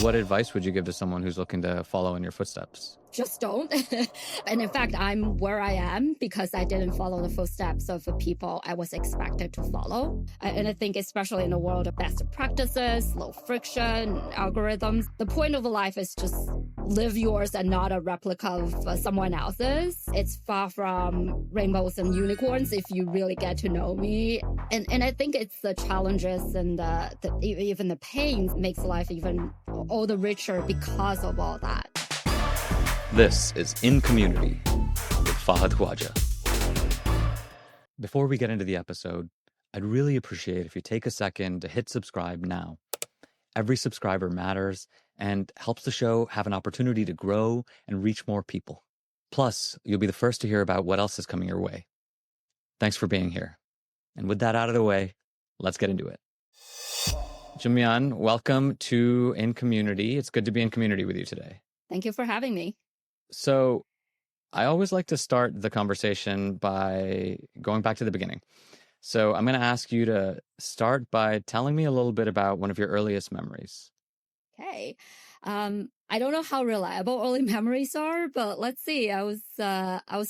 What advice would you give to someone who's looking to follow in your footsteps? Just don't. And in fact, I'm where I am because I didn't follow the footsteps of the people I was expected to follow. And I think, especially in the world of best practices, low friction, algorithms, the point of life is just live yours and not a replica of someone else's. It's far from rainbows and unicorns if you really get to know me. And I think it's the challenges and even the pain makes life even all the richer because of all that. This is In Community with Fahad Khwaja. Before we get into the episode, I'd really appreciate if you take a second to hit subscribe now. Every subscriber matters and helps the show have an opportunity to grow and reach more people. Plus, you'll be the first to hear about what else is coming your way. Thanks for being here. And with that out of the way, let's get into it. Jimian, welcome to In Community. It's good to be in community with you today. Thank you for having me. So I always like to start the conversation by going back to the beginning. So I'm going to ask you to start by telling me a little bit about one of your earliest memories. Okay. I don't know how reliable early memories are, but let's see. I was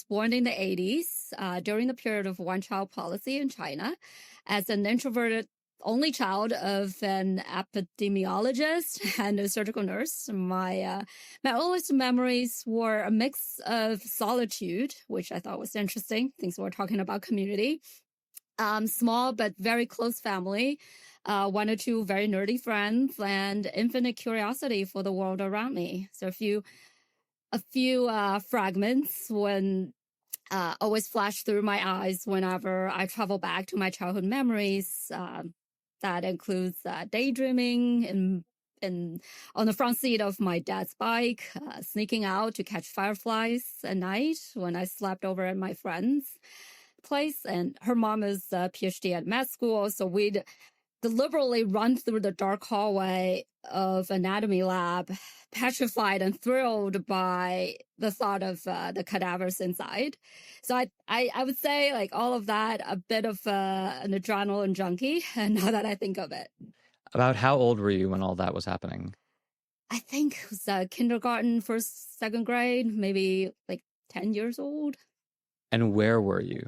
born in the 80s during the period of one-child policy in China as an introverted only child of an epidemiologist and a surgical nurse. My earliest memories were a mix of solitude, which I thought was interesting, since we're talking about community. Small but very close family, one or two very nerdy friends, and infinite curiosity for the world around me. So a few fragments when always flash through my eyes whenever I travel back to my childhood memories. That includes daydreaming on the front seat of my dad's bike, sneaking out to catch fireflies at night when I slept over at my friend's place. And her mom is a PhD at med school, so we'd deliberately run through the dark hallway of anatomy lab, petrified and thrilled by the thought of the cadavers inside. So I would say, like, all of that, a bit of an adrenaline junkie, and now that I think of it. About how old were you when all that was happening? I think it was kindergarten, first, second grade, maybe like 10 years old. And where were you?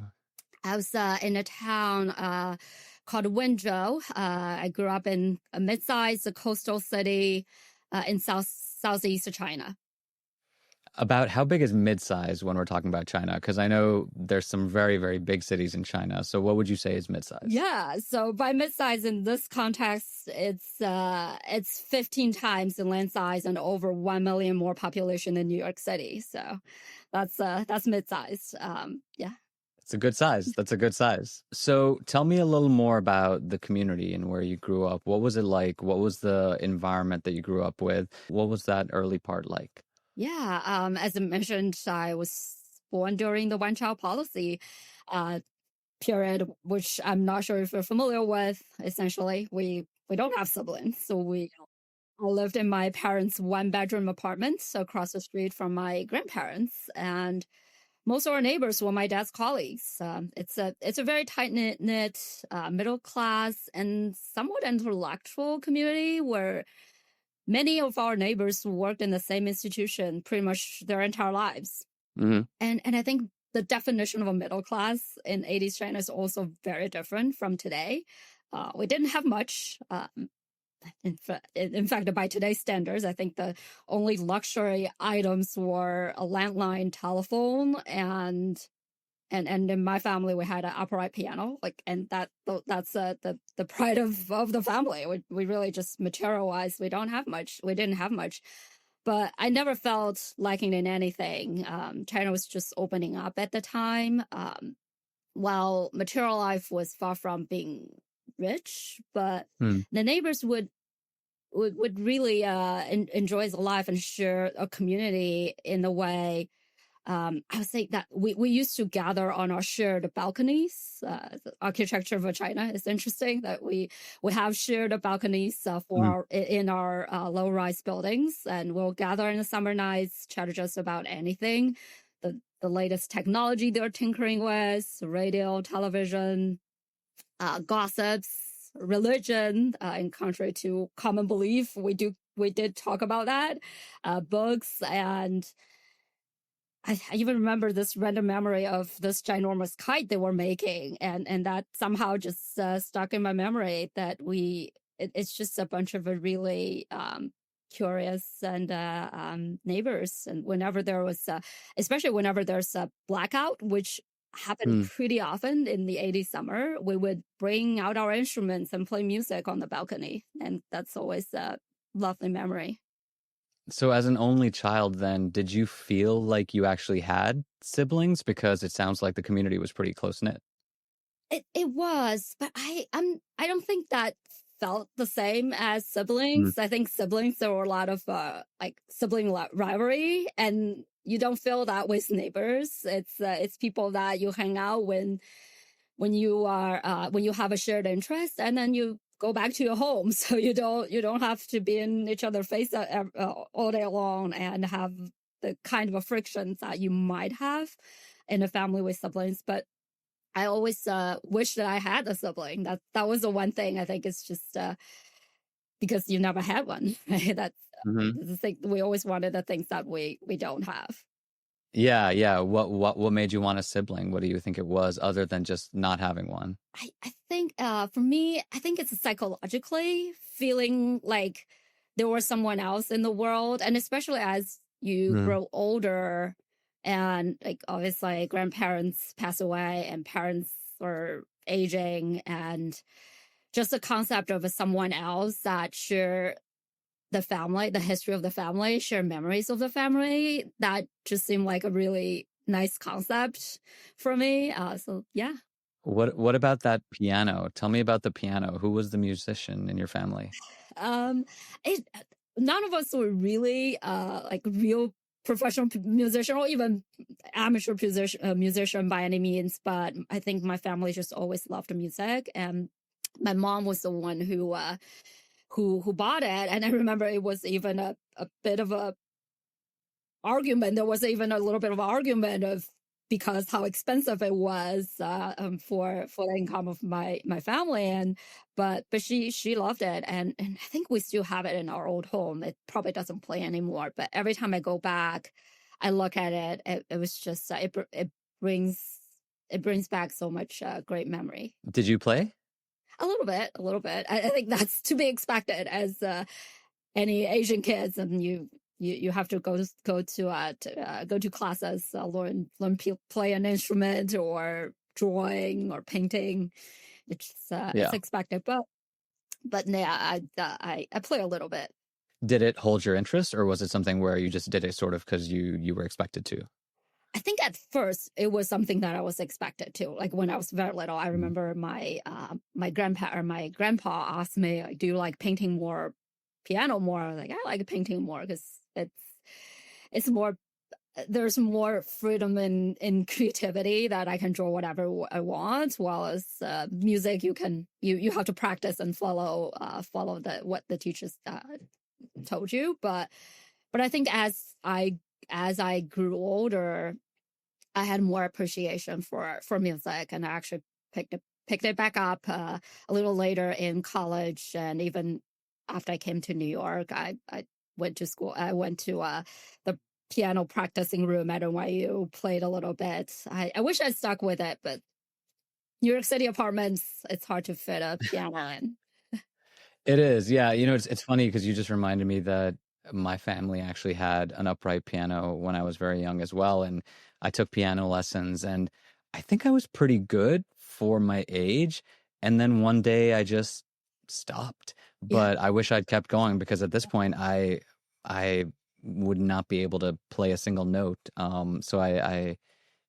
I was in a town called Wenzhou. I grew up in a mid-sized coastal city in southeast China. About how big is mid-size when we're talking about China? Because I know there's some very, very big cities in China. So what would you say is mid-size? Yeah, so by mid-size in this context, it's 15 times in land size and over 1 million more population than New York City. So that's mid-size. Yeah. It's a good size. That's a good size. So tell me a little more about the community and where you grew up. What was it like? What was the environment that you grew up with? What was that early part like? Yeah, as I mentioned, I was born during the one-child policy period, which I'm not sure if you're familiar with. Essentially, we don't have siblings, so I lived in my parents' one-bedroom apartment across the street from my grandparents, and most of our neighbors were my dad's colleagues. It's a very tight-knit, middle class and somewhat intellectual community where many of our neighbors worked in the same institution pretty much their entire lives. Mm-hmm. And I think the definition of a middle class in 80s China is also very different from today. We didn't have much. In fact, by today's standards, I think the only luxury items were a landline telephone and in my family we had an upright piano, and that's the pride of the family. We really just material-wise we didn't have much, but I never felt lacking in anything. China was just opening up at the time, while material life was far from being rich, but the neighbors would really enjoy the life and share a community in the way. I would say that we used to gather on our shared balconies. The architecture of China is interesting that we have shared balconies in our low-rise buildings, and we'll gather in the summer nights, chat just about anything, the latest technology they're tinkering with, radio, television, gossips, religion. In contrary to common belief, we do we did talk about that, books, and I even remember this random memory of this ginormous kite they were making, and that somehow just stuck in my memory that it's just a bunch of really curious and neighbors, and whenever there was, especially whenever there's a blackout, which happened Hmm. pretty often in the 80s summer, we would bring out our instruments and play music on the balcony, and that's always a lovely memory. So, as an only child, then, did you feel like you actually had siblings? Because it sounds like the community was pretty close knit. It was, but I don't think that felt the same as Mm. siblings. I think siblings, there were a lot of like sibling rivalry, and you don't feel that with neighbors. It's people that you hang out when you are when you have a shared interest, and then you go back to your home, so you don't have to be in each other's face all day long and have the kind of a frictions that you might have in a family with siblings. But I always wish that I had a sibling. That was the one thing I think is just because you never had one. Right? That's Hmm. the thing. We always wanted the things that we don't have. Yeah, yeah. What made you want a sibling? What do you think it was, other than just not having one? I think for me, I think it's psychologically feeling like there was someone else in the world, and especially as you Mm. grow older, and like obviously grandparents pass away and parents are aging, and just the concept of someone else that share the family, the history of the family, share memories of the family, that just seemed like a really nice concept for me. So yeah. What about that piano? Tell me about the piano. Who was the musician in your family? Um, it None of us were really like real professional musician or even amateur musician by any means, but I think my family just always loved music, and my mom was the one who bought it. And I remember it was even a bit of a argument. There was even a little bit of an argument of because how expensive it was for the income of my family, and but she loved it, and I think we still have it in our old home. It probably doesn't play anymore, but every time I go back, I look at it. It was just brings it brings back so much great memory. Did you play? A little bit, a little bit. I think that's to be expected as any Asian kids, and you have to go to classes, play an instrument or drawing or painting. It's Yeah. expected, but yeah, I play a little bit. Did it hold your interest, or was it something where you just did it sort of because you were expected to? I think at first it was something that I was expected to. Like when I was very little, I Mhm. remember my grandpa or my grandpa asked me, like, "Do you like painting more, piano more?" I was like, "I like painting more because it's more there's more freedom in creativity that I can draw whatever I want, while as music you have to practice and follow the what the teachers told you." But I think as I grew older, I had more appreciation for music, and I actually picked it back up a little later in college, and even after I came to New York, I went to school. I went to the piano practicing room at NYU, played a little bit. I wish I stuck with it, but New York City apartments, it's hard to fit a piano in. It is, yeah. It's funny because you just reminded me that my family actually had an upright piano when I was very young as well, and I took piano lessons, and I think I was pretty good for my age. And then one day I just stopped. Yeah. But I wish I'd kept going because at this point I would not be able to play a single note. So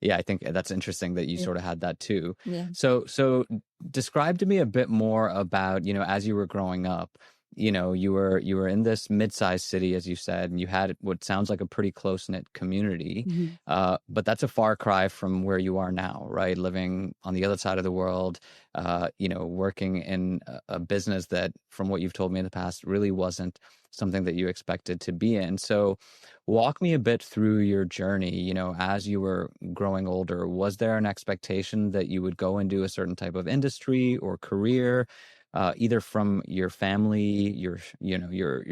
yeah, I think that's interesting that you Yeah. sort of had that too. Yeah. So describe to me a bit more about, as you were growing up, you were in this mid-sized city, as you said, and you had what sounds like a pretty close-knit community. Mhm. But that's a far cry from where you are now, right? Living on the other side of the world, working in a business that, from what you've told me in the past, really wasn't something that you expected to be in. So walk me a bit through your journey, as you were growing older. Was there an expectation that you would go and do a certain type of industry or career, either from your family, your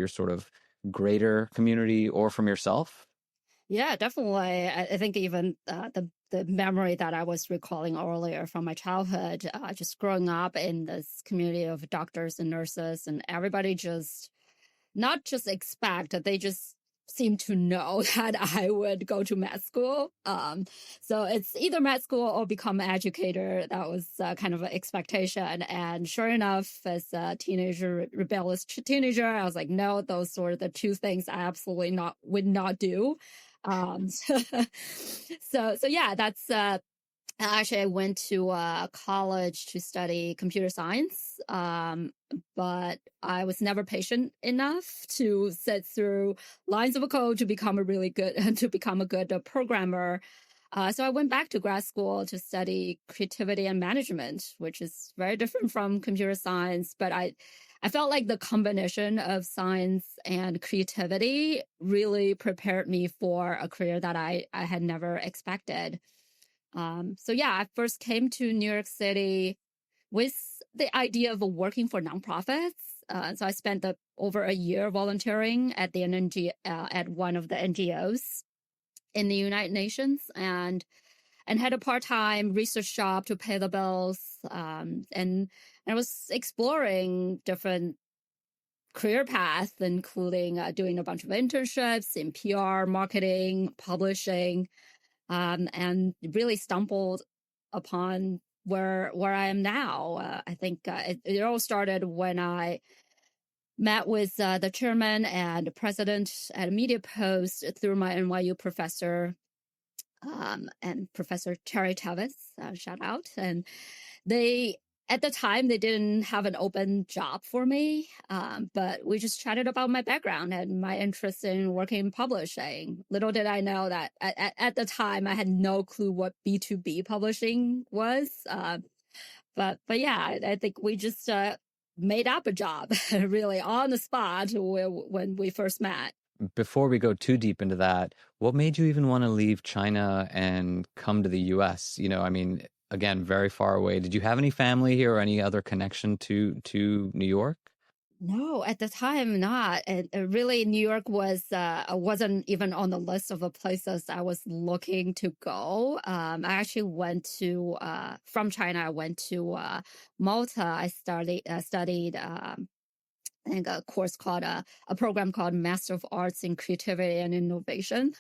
sort of greater community or from yourself? Yeah, definitely. I think even the memory that I was recalling earlier from my childhood, just growing up in this community of doctors and nurses, and everybody just not just expect, they just seem to know that I would go to med school. So it's either med school or become an educator. That was kind of an expectation. And sure enough, as a teenager, rebellious teenager, I was like, no, those were the two things I absolutely not would not do. So yeah, that's actually, I went to college to study computer science, but I was never patient enough to sit through lines of a code to become a really good to become a good programmer. So I went back to grad school to study creativity and management, which is very different from computer science. But I felt like the combination of science and creativity really prepared me for a career that I had never expected. So yeah, I first came to New York City with the idea of working for nonprofits. So I spent over a year volunteering at the at one of the NGOs in the United Nations, and had a part-time research job to pay the bills. And I was exploring different career paths, including doing a bunch of internships in PR, marketing, publishing, and really stumbled upon where I am now. I think it all started when I met with the chairman and president at Media Post through my NYU professor, and Professor Terry Tevis, shout out. And they, at the time, they didn't have an open job for me, but we just chatted about my background and my interest in working in publishing. Little did I know that at the time, I had no clue what B2B publishing was. But yeah, I think we just made up a job really on the spot when we first met. Before we go too deep into that, what made you even want to leave China and come to the US? I mean, again, very far away. Did you have any family here or any other connection to New York? No, at the time, not. And really, New York wasn't even on the list of the places I was looking to go. I actually went to from China. I went to Malta. I studied I think a course called a program called Master of Arts in Creativity and Innovation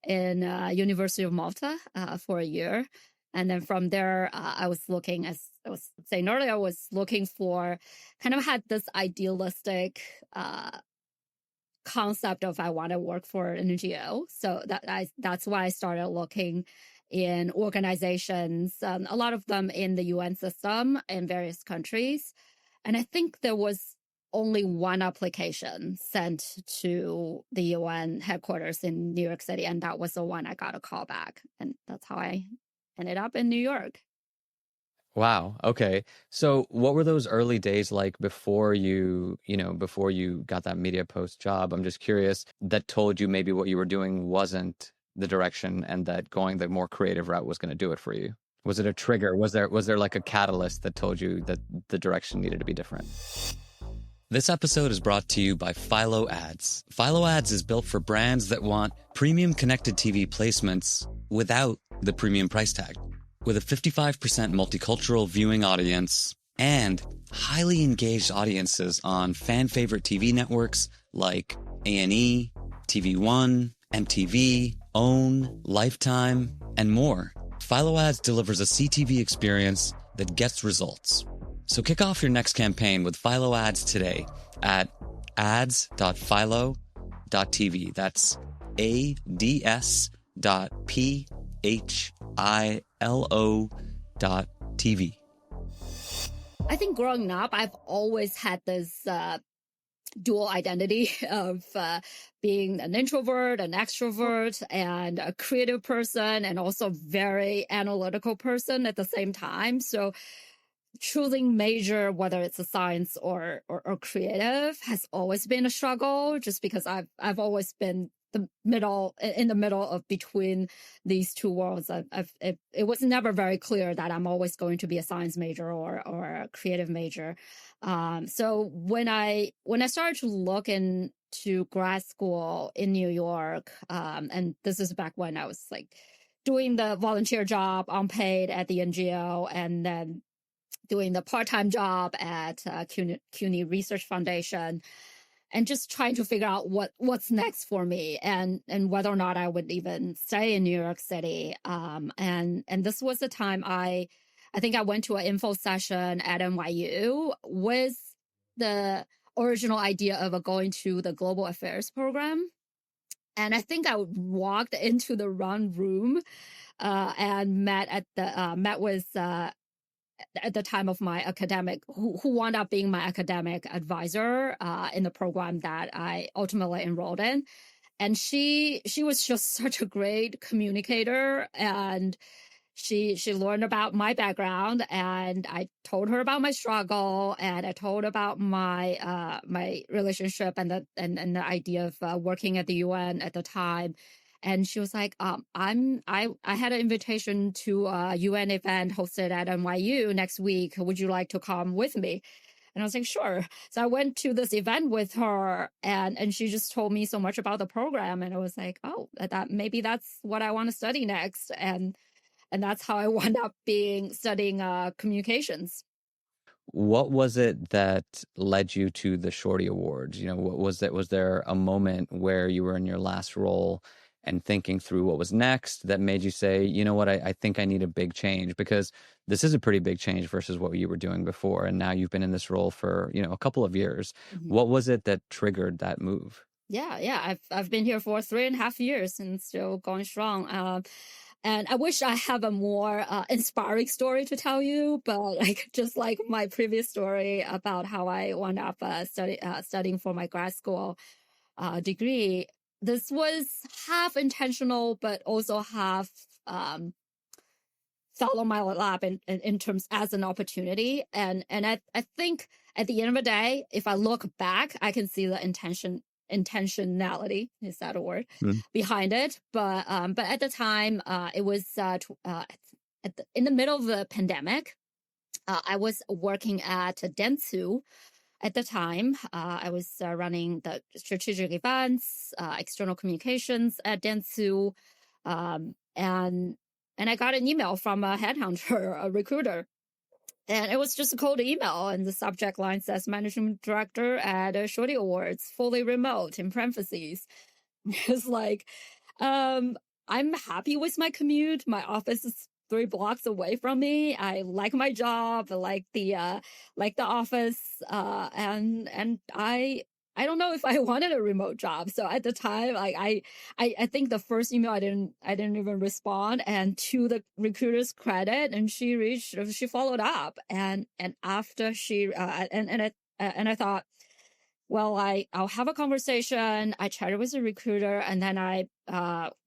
in University of Malta for a year. And then from there, I was looking, as I was saying earlier, I was looking for, kind of had this idealistic concept of I want to work for an NGO. So that's why I started looking in organizations, a lot of them in the UN system in various countries. And I think there was only one application sent to the UN headquarters in New York City, and that was the one I got a call back. And that's how I ended up in New York. Wow. Okay. So what were those early days like before before you got that Media Post job? I'm just curious, that told you maybe what you were doing wasn't the direction and that going the more creative route was going to do it for you. Was it a trigger? Was there like a catalyst that told you that the direction needed to be different? This episode is brought to you by Philo Ads. Philo Ads is built for brands that want premium connected TV placements without the premium price tag. With a 55% multicultural viewing audience and highly engaged audiences on fan-favorite TV networks like A&E, TV One, MTV, OWN, Lifetime, and more, Philo Ads delivers a CTV experience that gets results. So kick off your next campaign with Philo Ads today at ads.philo.tv. That's ads.philo.tv. I think growing up, I've always had this dual identity of being an introvert, an extrovert, and a creative person, and also very analytical person at the same time. So choosing major, whether it's a science or creative, has always been a struggle, just because I've always been in the middle of between these two worlds. It was never very clear that I'm always going to be a science major or a creative major. So when I started to look in to grad school in New York. And this is back when I was like doing the volunteer job unpaid at the NGO, and then doing the part-time job at CUNY Research Foundation, and just trying to figure out what's next for me, and whether or not I would even stay in New York City. And this was the time I think I went to an info session at NYU with the original idea of going to the Global Affairs program. And I think I walked into the wrong room and met with at the time of my academic, who wound up being my academic advisor in the program that I ultimately enrolled in. And she was just such a great communicator, and she learned about my background, and I told her about my struggle, and I told about my my relationship and the idea of working at the UN at the time. And she was like, I had an invitation to a UN event hosted at NYU next week. Would you like to come with me? And I was like, sure. So I went to this event with her, and she just told me so much about the program. And I was like, oh, that maybe that's what I want to study next. And that's how I wound up studying communications. What was it that led you to the Shorty Awards? You know, what was that? Was there a moment where you were in your last role and thinking through what was next that made you say, you know what, I think I need a big change? Because this is a pretty big change versus what you were doing before. And now you've been in this role for, you know, a couple of years. Mm-hmm. What was it that triggered that move? Yeah. I've been here for 3.5 years and still going strong. And I wish I have a more inspiring story to tell you, but like just like my previous story about how I wound up studying for my grad school degree, this was half intentional, but also half fell on my lap in terms as an opportunity. And I think at the end of the day, if I look back, I can see the intentionality, is that a word, behind it. But at the time, it was in the middle of the pandemic. I was working at Dentsu at the time. I was running the strategic events, external communications at Dentsu, and I got an email from a headhunter, a recruiter. And it was just a cold email, and the subject line says managing director at Shorty Awards, fully remote, in parentheses. It's like, I'm happy with my commute. My office is 3 blocks away from me. I like my job. I like the office. And I don't know if I wanted a remote job. So at the time, like I think the first email I didn't even respond. And to the recruiter's credit, and she followed up, and after she and I thought, well, I'll have a conversation. I chatted with the recruiter, and then I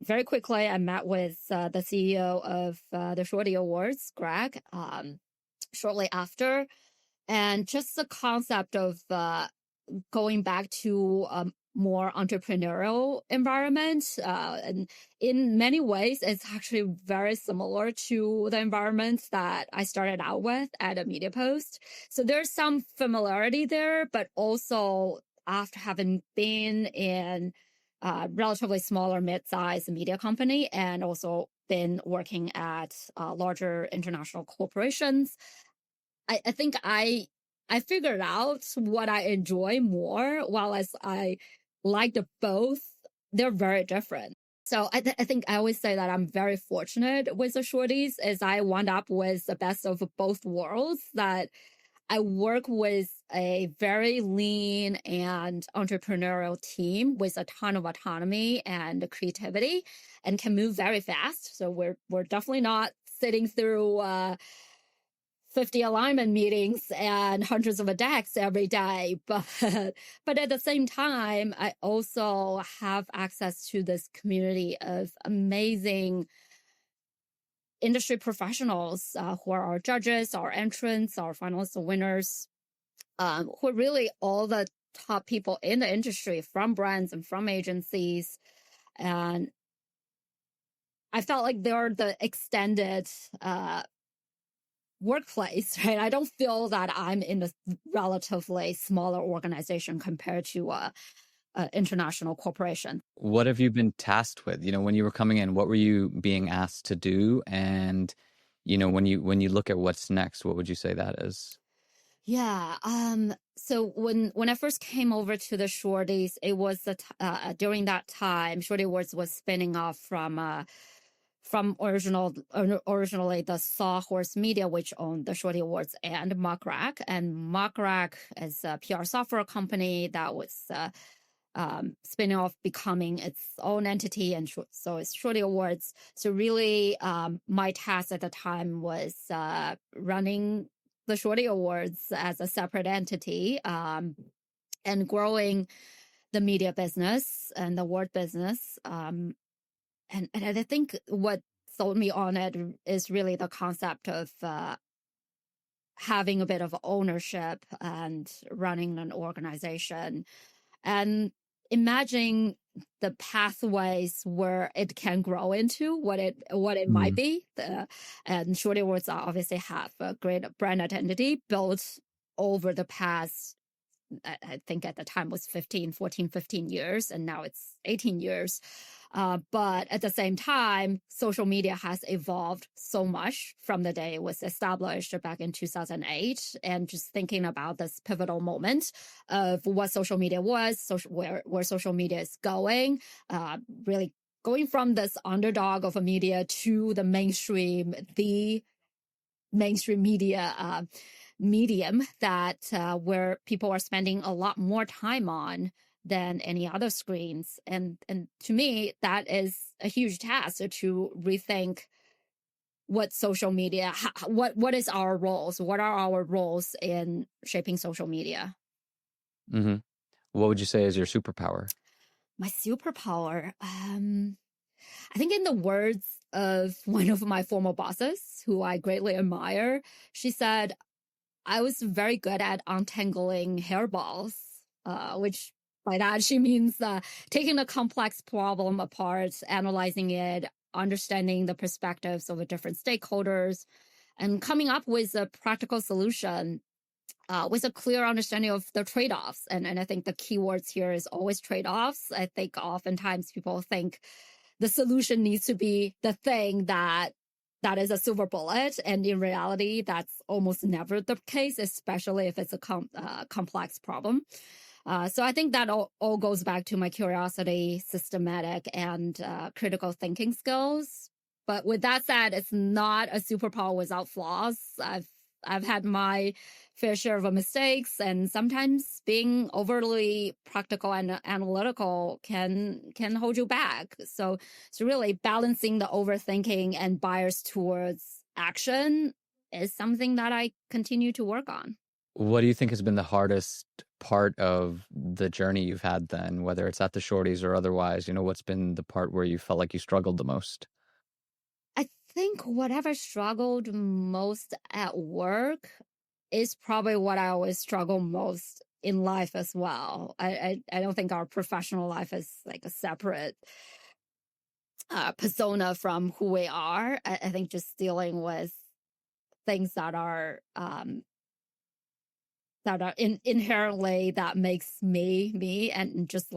very quickly I met with the CEO of the Shorty Awards, Greg, shortly after, and just the concept of going back to a more entrepreneurial environment. And in many ways, it's actually very similar to the environment that I started out with at a Media Post. So there's some familiarity there, but also after having been in a relatively smaller mid-sized media company, and also been working at larger international corporations, I think I figured out what I enjoy more, while as I like the both, they're very different. So I think I always say that I'm very fortunate with the Shorties, as I wound up with the best of both worlds, that I work with a very lean and entrepreneurial team with a ton of autonomy and creativity, and can move very fast. So we're definitely not sitting through 50 alignment meetings and hundreds of decks every day. But at the same time, I also have access to this community of amazing industry professionals who are our judges, our entrants, our finalists, winners, who are really all the top people in the industry, from brands and from agencies. And I felt like they're the extended workplace, right? I don't feel that I'm in a relatively smaller organization compared to international corporation. What have you been tasked with? When you were coming in, what were you being asked to do? And, when you look at what's next, what would you say that is? Yeah. So when I first came over to the Shorties, it was during that time, Shorty Awards was spinning off from originally the Sawhorse Media, which owned the Shorty Awards and Muck Rack. And Muck Rack is a PR software company that was spinning off, becoming its own entity, and so it's Shorty Awards. So really, my task at the time was running the Shorty Awards as a separate entity, and growing the media business and the award business. And I think what sold me on it is really the concept of having a bit of ownership and running an organization, and imagine the pathways where it can grow into what it might Mm. be. And Shorty Awards obviously have a great brand identity built over the past, I think at the time was 15 years, and now it's 18 years. But at the same time, social media has evolved so much from the day it was established back in 2008. And just thinking about this pivotal moment of what social media was, where social media is going, really going from this underdog of a media to the mainstream media medium that where people are spending a lot more time on than any other screens. And to me, that is a huge task to rethink what social media, what is our roles, what are our roles in shaping social media. Hmm. What would you say is your superpower? My superpower, I think in the words of one of my former bosses, who I greatly admire, she said, I was very good at untangling hairballs, which by that she means taking a complex problem apart, analyzing it, understanding the perspectives of the different stakeholders, and coming up with a practical solution with a clear understanding of the trade-offs. And I think the key words here is always trade-offs. I think oftentimes people think the solution needs to be the thing that is a silver bullet. And in reality, that's almost never the case, especially if it's a complex problem. So I think that all goes back to my curiosity, systematic, and critical thinking skills. But with that said, it's not a superpower without flaws. I've had my fair share of mistakes, and sometimes being overly practical and analytical can hold you back. So really balancing the overthinking and bias towards action is something that I continue to work on. What do you think has been the hardest part of the journey you've had then, whether it's at the Shorties or otherwise? What's been the part where you felt like you struggled the most? I think whatever struggled most at work is probably what I always struggle most in life as well. I don't think our professional life is like a separate persona from who we are. I think just dealing with things that are inherently that makes me, and just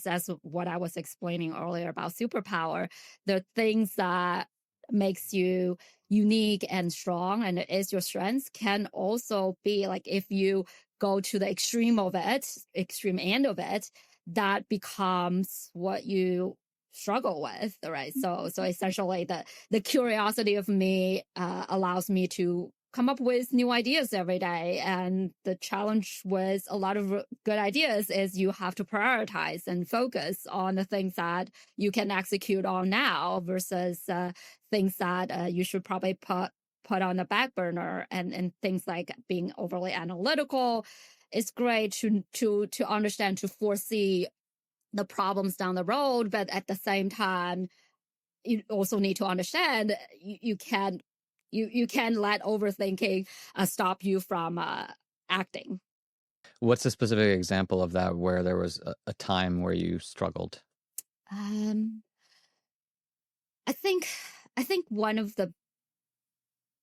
as what I was explaining earlier about superpower, the things that makes you unique and strong and is your strengths can also be like, if you go to the extreme end of it, that becomes what you struggle with, right? So essentially the curiosity of me allows me to come up with new ideas every day. And the challenge with a lot of good ideas is you have to prioritize and focus on the things that you can execute on now versus things that you should probably put on the back burner. And things like being overly analytical. It's great to understand, to foresee the problems down the road, but at the same time, you also need to understand you can't let overthinking stop you from acting. What's a specific example of that where there was a time where you struggled? Um, I think one of the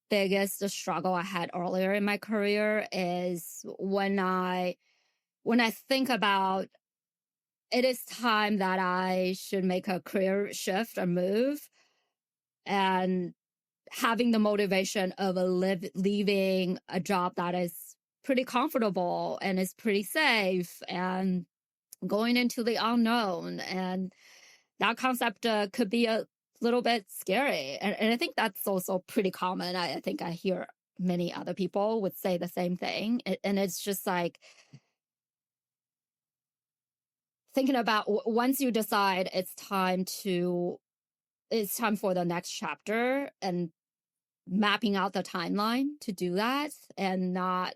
biggest struggle I had earlier in my career is when I think about it is time that I should make a career shift or move, and having the motivation of leaving a job that is pretty comfortable and is pretty safe and going into the unknown. And that concept could be a little bit scary. And I think that's also pretty common. I think I hear many other people would say the same thing. And it's just like thinking about once you decide it's time for the next chapter, and mapping out the timeline to do that, and not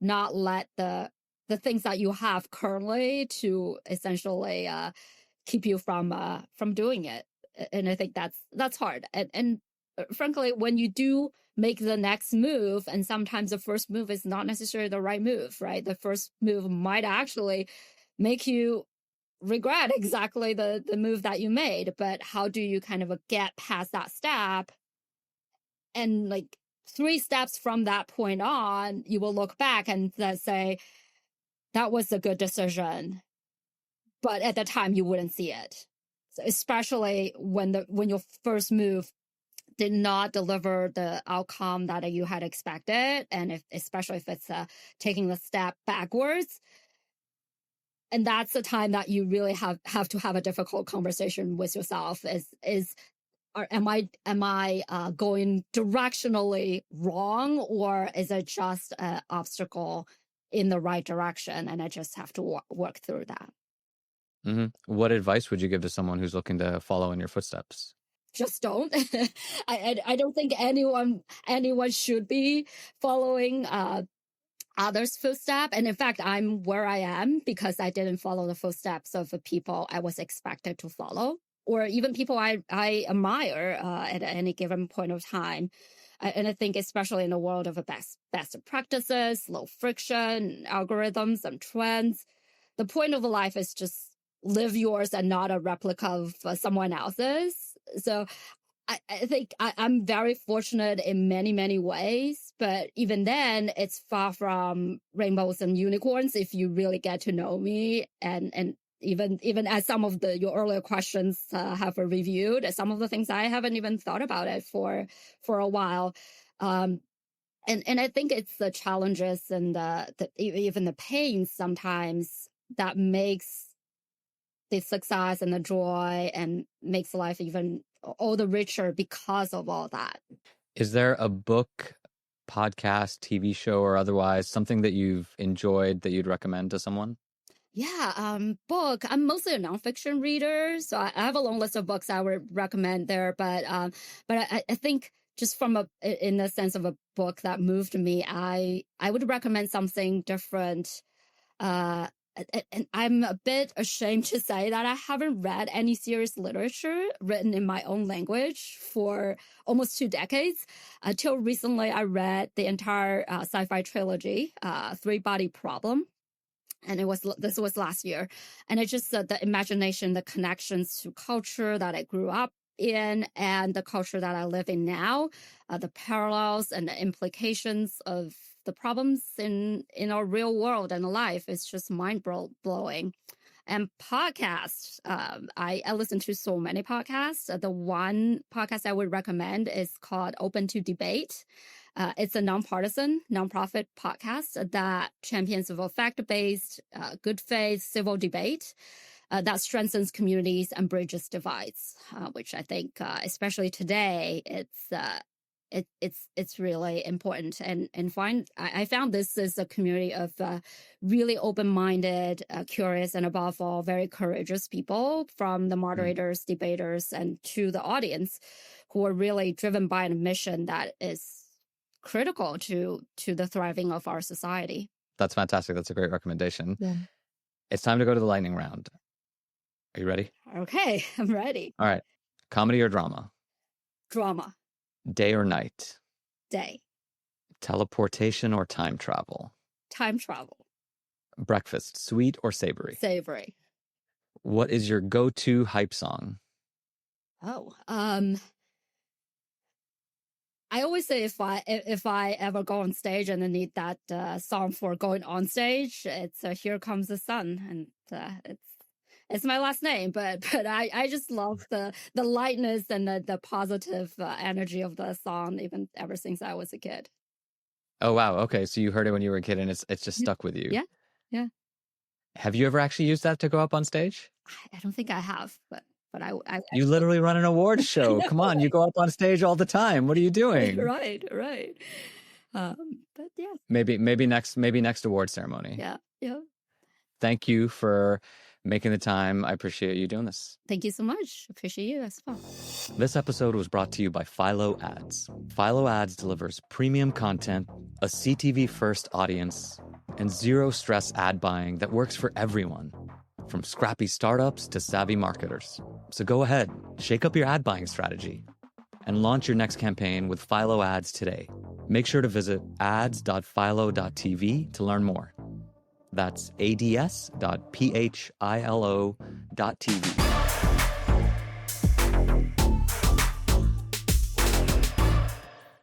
let the things that you have currently to essentially keep you from doing it. And I think that's hard. And frankly, when you do make the next move, and sometimes the first move is not necessarily the right move, right? The first move might actually make you regret exactly the move that you made. But how do you kind of get past that step? And like 3 steps from that point on, you will look back and say, that was a good decision. But at the time, you wouldn't see it. So especially when your first move did not deliver the outcome that you had expected, and especially if it's taking the step backwards. And that's the time that you really have to have a difficult conversation with yourself. Am I going directionally wrong, or is it just an obstacle in the right direction, and I just have to work through that? Mm-hmm. What advice would you give to someone who's looking to follow in your footsteps? Just don't. I don't think anyone should be following others' footsteps. And in fact, I'm where I am because I didn't follow the footsteps of the people I was expected to follow, or even people I admire at any given point of time. And I think especially in the world of best practices, low friction, algorithms, and trends, the point of life is just live yours and not a replica of someone else's. So I think I'm very fortunate in many, many ways, but even then, it's far from rainbows and unicorns if you really get to know me. And even as some of your earlier questions have reviewed, some of the things I haven't even thought about it for a while. And I think it's the challenges and even the pain sometimes that makes the success and the joy and makes life even all the richer because of all that. Is there a book, podcast, TV show, or otherwise something that you've enjoyed that you'd recommend to someone? Yeah, book. I'm mostly a nonfiction reader, so I have a long list of books I would recommend there. But I think just from in the sense of a book that moved me, I would recommend something different. And I'm a bit ashamed to say that I haven't read any serious literature written in my own language for almost 2 decades. Until recently, I read the entire sci-fi trilogy, Three Body Problem. And this was last year. And it's just the imagination, the connections to culture that I grew up in and the culture that I live in now, the parallels and the implications of the problems in our real world and life is just mind blowing. And podcasts, I listen to so many podcasts. The one podcast I would recommend is called Open to Debate. It's a nonprofit podcast that champions of a fact-based, good faith civil debate that strengthens communities and bridges divides, which I think, especially today, it's really important. And I found this is a community of really open-minded, curious, and above all, very courageous people, from the moderators, debaters, and to the audience, who are really driven by a mission that is critical to the thriving of our society. That's fantastic. That's a great recommendation. Yeah. It's time to go to the lightning round. Are you ready? Okay, I'm ready. All right. Comedy or drama? Drama. Day or night? Day. Teleportation or time travel? Time travel. Breakfast, sweet or savory? Savory. What is your go-to hype song? Oh, I always say if I ever go on stage and I need that song for going on stage, it's "Here Comes the Sun," and It's my last name, but I just love the lightness and the positive energy of the song, even ever since I was a kid. Oh, wow. Okay. So you heard it when you were a kid and it's just Yeah, stuck with you. yeah, yeah. Have you ever actually used that to go up on stage? I don't think I have, but I You literally run an awards show. Come on, you go up on stage all the time. What are you doing? right, right. But yeah, Maybe next award ceremony. yeah, yeah. Thank you for making the time. I appreciate you doing this. Thank you so much. Appreciate you as well. This episode was brought to you by Philo Ads. Philo Ads delivers premium content, a CTV first audience, and zero stress ad buying that works for everyone, from scrappy startups to savvy marketers. So go ahead, shake up your ad buying strategy and launch your next campaign with Philo Ads today. Make sure to visit ads.philo.tv to learn more. That's ads.philo.tv.